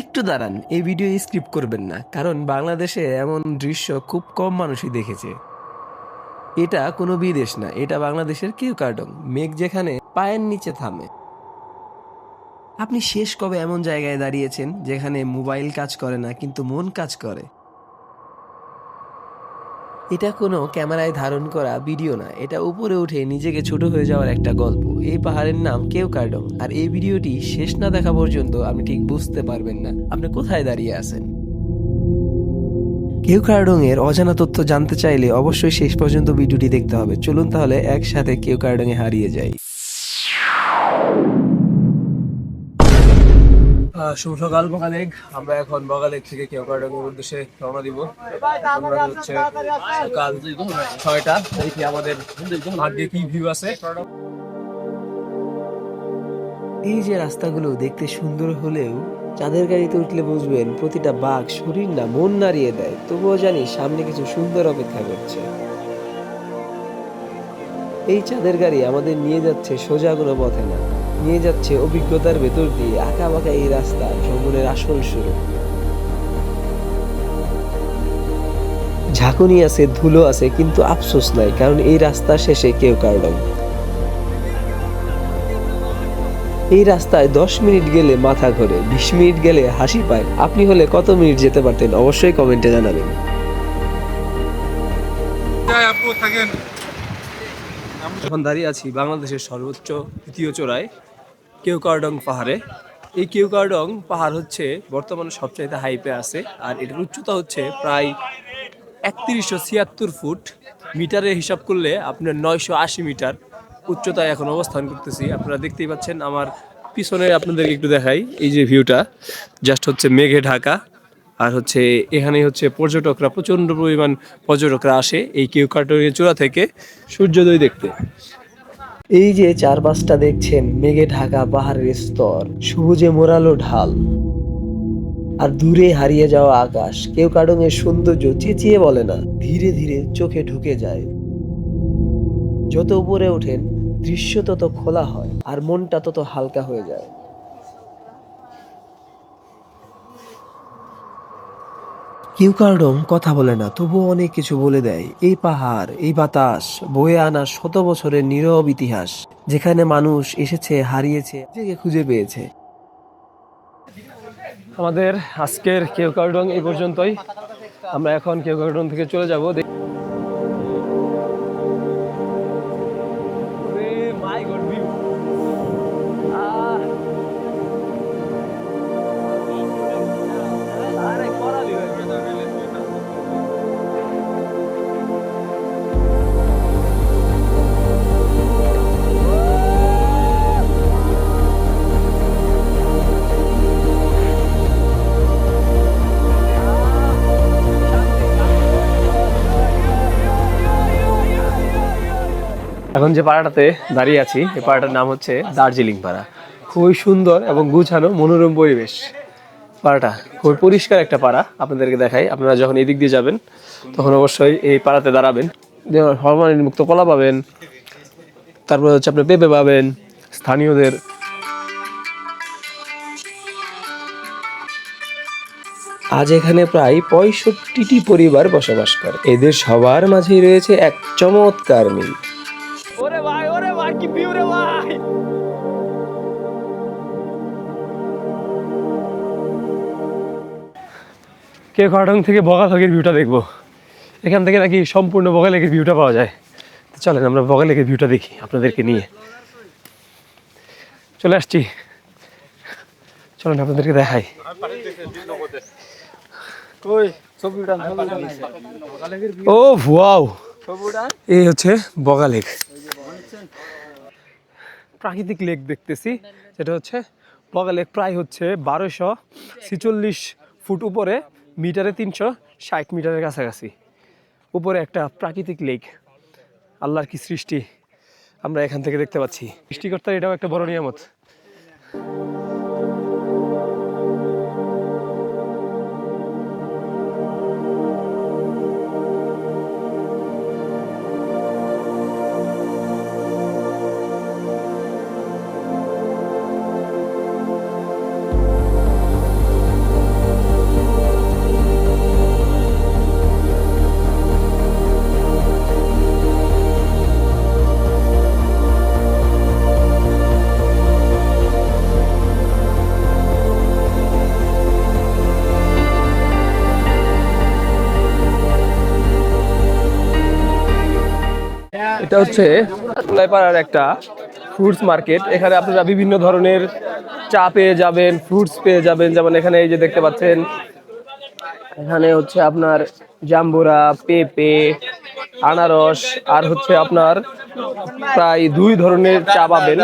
একটু দাঁড়ান, এই ভিডিও স্ক্রিপ্ট করবেন না, কারণ বাংলাদেশে এমন দৃশ্য খুব কম মানুষই দেখেছে। এটা কোনো বিদেশ না, এটা বাংলাদেশের কিউকার্ডং। মেঘ যেখানে পায়ের নিচে থামে। আপনি শেষ কবে এমন জায়গায় দাঁড়িয়েছেন যেখানে মোবাইল কাজ করে না কিন্তু মন কাজ করে? এটা কোনো ক্যামেরায় ধারণ করা ভিডিও না, এটা উপরে উঠে নিজেকে ছোট হয়ে যাওয়ার একটা গল্প। এই পাহাড়ের নাম কিউকার্ডং, আর এই ভিডিওটি শেষ না দেখা পর্যন্ত আপনি ঠিক বুঝতে পারবেন না আপনি কোথায় দাঁড়িয়ে আছেন। কিউকার্ডং এর অজানা তথ্য জানতে চাইলে অবশ্যই শেষ পর্যন্ত ভিডিওটি দেখতে হবে। চলুন তাহলে একসাথে কিউকার্ডং এ হারিয়ে যাই। শুভ সকাল বগালেক। আমরা এখন বগালেক থেকে কিউকার্ডং এর উদ্দেশ্যে রওনা দিব। আমরা হচ্ছে সকাল 6টা। দেখি আমাদের ভাগ্যে কি ভিউ আছে। এই যে রাস্তাগুলো দেখতে সুন্দর হলেও চাঁদের গাড়িতে উঠলে বুঝবেন প্রতিটা বাঘ শরীর না মন নাড়িয়ে দেয়। তবুও জানি সামনে কিছু সুন্দর অপেক্ষা করছে। এই চাঁদের গাড়ি আমাদের নিয়ে যাচ্ছে সোজা কোনো পথে না, নিয়ে যাচ্ছে অভিজ্ঞতার ভেতর দিয়ে আঁকা বাঁকা এই রাস্তা ভ্রমণের আসল শুরু। ঝাঁকুনি আছে, ধুলো আছে, কিন্তু আফসোস নাই, কারণ এই রাস্তা শেষে কিউকার্ডং। এই রাস্তায় 10 মিনিট গেলে মাথা ঘোরে, 20 মিনিট গেলে হাসি পায়। আপনি হলে কত মিনিট যেতে পারতেন অবশ্যই কমেন্টে জানাবেন। এখন দাঁড়িয়ে আছি বাংলাদেশের সর্বোচ্চ দ্বিতীয় চূড়ায়, কিউকার্ডং পাহাড়ে। এই কিউকার্ডং পাহাড় হচ্ছে বর্তমানে সবচাইতে হাইপে আছে, আর এটার উচ্চতা হচ্ছে প্রায় 3176 ফুট। মিটারে হিসাব করলে আপনার 980 মিটার উচ্চতায় এখন অবস্থান করতেছি। আপনারা দেখতেই পাচ্ছেন আমার পিছনে, আপনাদেরকে একটু দেখাই। এই যে ভিউটা জাস্ট হচ্ছে মেঘে ঢাকা, আর হচ্ছে এখানে হচ্ছে পর্যটকরা, প্রচণ্ড পরিমাণ পর্যটকরা আসে এই কিউকার্ডং এর চূড়া থেকে সূর্যোদয় দেখতে। এই যে চারপাশটা দেখছেন, মেঘে ঢাকা পাহাড়ের স্তর, সবুজে মোড়ালো ঢাল, আর দূরে হারিয়ে যাওয়া আকাশ। কিউকার্ডং এর সৌন্দর্য চেঁচিয়ে বলে না, ধীরে ধীরে চোখে ঢুকে যায়। যত উপরে ওঠেন দৃশ্য তত খোলা হয়, আর মনটা তত হালকা হয়ে যায়। কিউকার্ডং কথা বলে না, তবুও অনেক কিছু বলে দেয়। এই পাহাড়, এই বাতাস, বয়ে আনা শত বছরের নীরব ইতিহাস, যেখানে মানুষ এসেছে, হারিয়েছে, নিজেকে খুঁজে পেয়েছে। আমাদের আজকের কিউকার্ডং এই পর্যন্তই। আমরা এখন কিউকার্ডং থেকে চলে যাব। এখন যে পাড়াটাতে দাঁড়িয়ে আছি, এই পাড়াটার নাম হচ্ছে দার্জিলিং পাড়া। খুবই সুন্দর এবং গুছানো মনোরম পরিবেশ। পাড়াটা খুবই পরিষ্কার একটা পাড়া। আপনাদেরকে দেখাই, আপনারা যখন এদিক দিয়ে যাবেন তখন অবশ্যই এই পাড়াতে দাঁড়াবেন। হরমোন মুক্ত কলা পাবেন, তারপরে হচ্ছে আপনি পেঁপে পাবেন স্থানীয়দের। আজ এখানে প্রায় 65টি পরিবার বসবাস করে। এদের সবার মাঝেই রয়েছে এক চমৎকার মিল। ওরে ভাই কি ভিউ রে ভাই! কিউকার্ডং থেকে বগালেকের ভিউটা দেখবো। এখান থেকে নাকি সম্পূর্ণ বগালেকের ভিউটা পাওয়া যায়। চলেন আমরা বগালেকের ভিউটা দেখি আপনাদেরকে নিয়ে। চলে আসছি, চলেন আপনাদেরকে দেখাই। ও ওয়াও, এই হচ্ছে বগালেক। প্রাকৃতিক লেক দেখতেছি, যেটা হচ্ছে বগালেক। প্রায় হচ্ছে 1246 ফুট উপরে, মিটারে 360 মিটারের কাছাকাছি উপরে একটা প্রাকৃতিক লেক। আল্লাহর কি সৃষ্টি আমরা এখান থেকে দেখতে পাচ্ছি। সৃষ্টিকর্তার এটাও একটা বড় নিয়ামত। এটা হচ্ছে পাড়ার একটা ফ্রুটস মার্কেট। এখানে আপনারা বিভিন্ন ধরনের চা পেয়ে যাবেন, ফ্রুটস পেয়ে যাবেন। যেমন এখানে এই যে দেখতে পাচ্ছেন, এখানে হচ্ছে আপনার জাম্বুরা, পেঁপে, আনারস, আর হচ্ছে আপনার প্রায় 2 ধরনের চা পাবেন।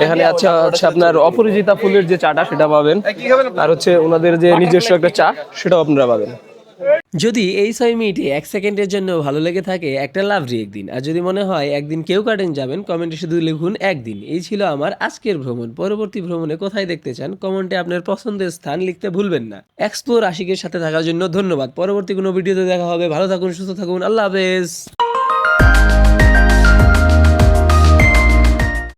এখানে আচ্ছা হচ্ছে আপনার অপরাজিতা ফুলের যে চাটা সেটা পাবেন, আর হচ্ছে ওনাদের যে নিজস্ব একটা চা সেটাও আপনারা পাবেন। যদি এই 6 মিনিটে 1 সেকেন্ডের জন্য ভালো লেগে থাকে একটা লাভ রিয়েক্ট দিন। আর যদি মনে হয় একদিন কেউ গার্ডেন যাবেন, কমেন্টে শুধু লিখুন একদিন। এই ছিল আমার আজকের ভ্রমণ। পরবর্তী ভ্রমণে কোথায় দেখতে চান কমেন্টে আপনার পছন্দের স্থান লিখতে ভুলবেন না। এক্সপ্লোর আশিকের সাথে থাকার জন্য ধন্যবাদ। পরবর্তী কোনো ভিডিওতে দেখা হবে। ভালো থাকুন, সুস্থ থাকুন, আল্লাহ হাফেজ।